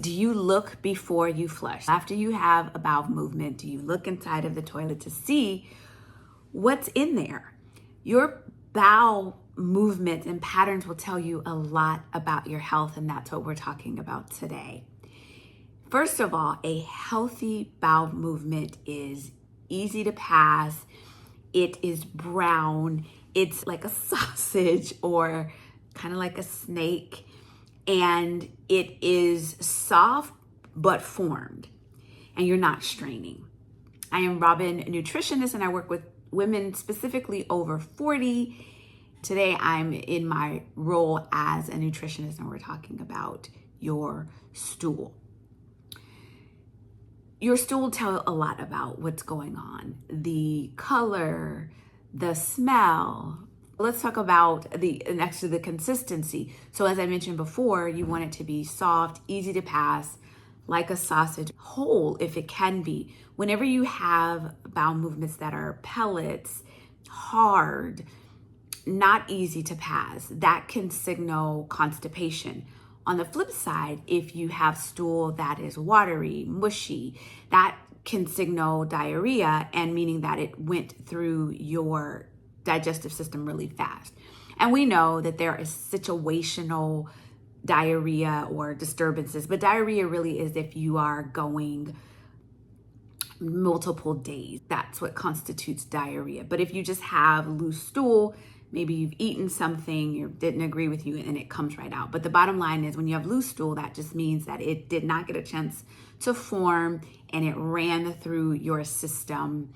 Do you look before you flush? After you have a bowel movement, do you look inside of the toilet to see what's in there? Your bowel movements and patterns will tell you a lot about your health, and that's what we're talking about today. First of all, a healthy bowel movement is easy to pass. It is brown. It's like a sausage or kind of like a snake. And it is soft but formed, and you're not straining. I am Robin-Nutritionist, and I work with women specifically over 40. Today, I'm in my role as a nutritionist, and we're talking about your stool. Your stool will tell a lot about what's going on. The color, the smell. Let's talk about the consistency. So as I mentioned before, you want it to be soft, easy to pass, like a sausage, whole if it can be. Whenever you have bowel movements that are pellets, hard, not easy to pass, that can signal constipation. On the flip side, if you have stool that is watery, mushy, that can signal diarrhea, and meaning that it went through your digestive system really fast. And we know that there is situational diarrhea or disturbances, but diarrhea really is if you are going multiple days. That's what constitutes diarrhea. But if you just have loose stool, maybe you've eaten something, you didn't agree with you, and it comes right out. But the bottom line is when you have loose stool, that just means that it did not get a chance to form and it ran through your system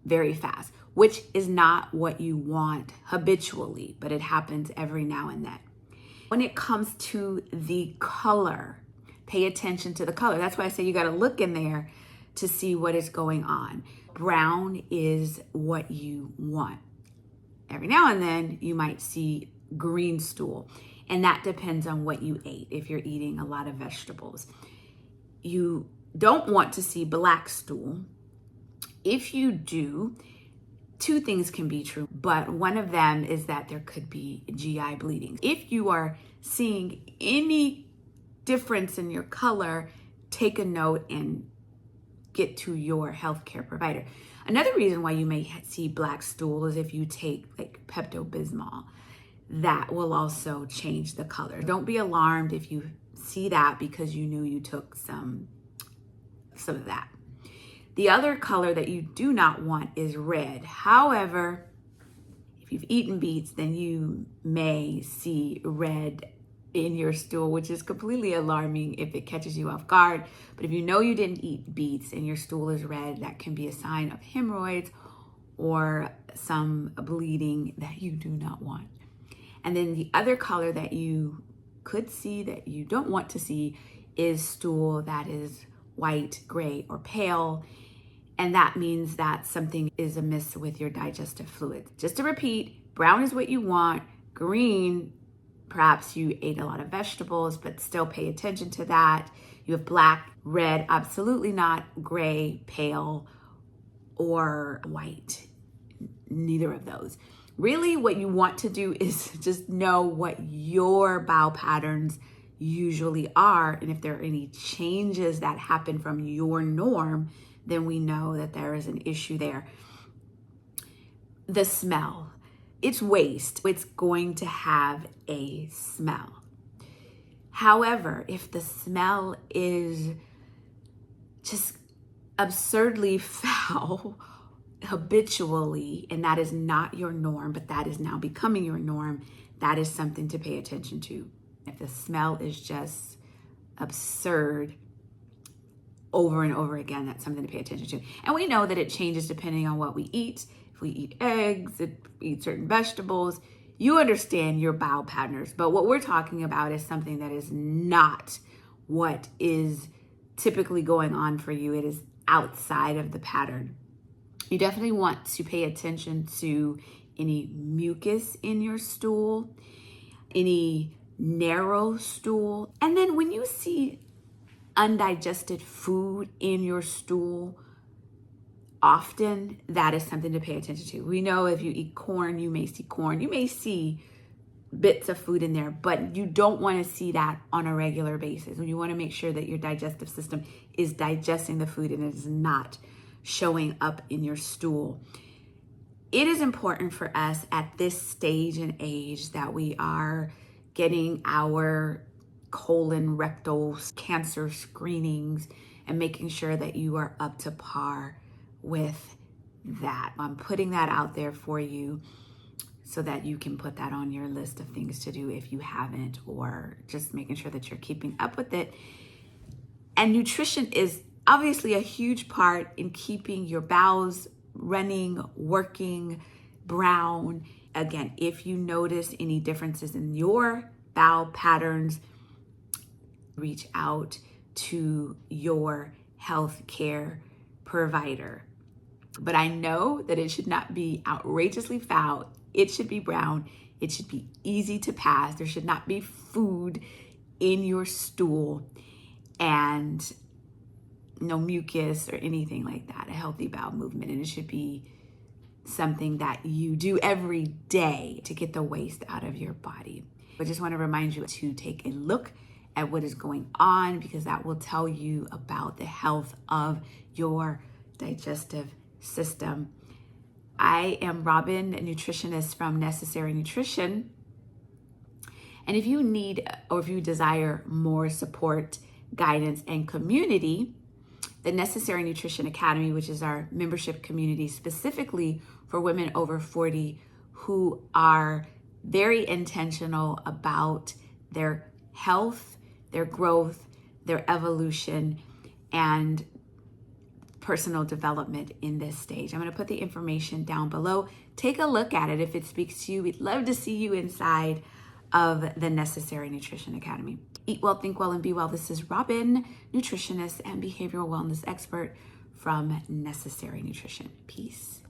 very fast, which is not what you want habitually, but it happens every now and then. When it comes to the color, pay attention to the color. That's why I say you got to look in there to see what is going on. Brown is what you want. Every now and then you might see green stool, and that depends on what you ate. If you're eating a lot of vegetables, you don't want to see black stool. If you do, two things can be true, but one of them is that there could be GI bleeding. If you are seeing any difference in your color, take a note and get to your healthcare provider. Another reason why you may see black stool is if you take like Pepto-Bismol. That will also change the color. Don't be alarmed if you see that because you knew you took some of that. The other color that you do not want is red. However, if you've eaten beets, then you may see red in your stool, which is completely alarming if it catches you off guard. But if you know you didn't eat beets and your stool is red, that can be a sign of hemorrhoids or some bleeding that you do not want. And then the other color that you could see that you don't want to see is stool that is white, gray, or pale. And that means that something is amiss with your digestive fluid. Just to repeat, brown is what you want. Green, perhaps you ate a lot of vegetables, but still pay attention to that. You have black, red, absolutely not, gray, pale, or white. Neither of those. Really, what you want to do is just know what your bowel patterns usually are. And if there are any changes that happen from your norm, then we know that there is an issue there. The smell. It's waste. It's going to have a smell. However, if the smell is just absurdly foul habitually, and that is not your norm, but that is now becoming your norm, that is something to pay attention to. If the smell is just absurd over and over again, that's something to pay attention to. And we know that it changes depending on what we eat. If we eat eggs, if we eat certain vegetables, you understand your bowel patterns. But what we're talking about is something that is not what is typically going on for you. It is outside of the pattern. You definitely want to pay attention to any mucus in your stool, any narrow stool. And then when you see undigested food in your stool, often that is something to pay attention to. We know if you eat corn, you may see corn. You may see bits of food in there, but you don't want to see that on a regular basis. You want to make sure that your digestive system is digesting the food and it is not showing up in your stool. It is important for us at this stage and age that we are getting our colon, rectal cancer screenings and making sure that you are up to par with that. I'm putting that out there for you so that you can put that on your list of things to do if you haven't, or just making sure that you're keeping up with it. And nutrition is obviously a huge part in keeping your bowels running, working, brown. Again, if you notice any differences in your bowel patterns, reach out to your healthcare provider. But I know that it should not be outrageously foul. It should be brown. It should be easy to pass. There should not be food in your stool and no mucus or anything like that. A healthy bowel movement. And it should be something that you do every day to get the waste out of your body. I just want to remind you to take a look at what is going on, because that will tell you about the health of your digestive system. I am Robin-Nutritionist from Necessary Nutrition. And if you need or if you desire more support, guidance, and community, the Necessary Nutrition Academy, which is our membership community specifically for women over 40 who are very intentional about their health, their growth, their evolution, and personal development in this stage. I'm going to put the information down below. Take a look at it if it speaks to you. We'd love to see you inside of the Necessary Nutrition Academy. Eat well, think well, and be well. This is Robin, nutritionist and behavioral wellness expert from Necessary Nutrition. Peace.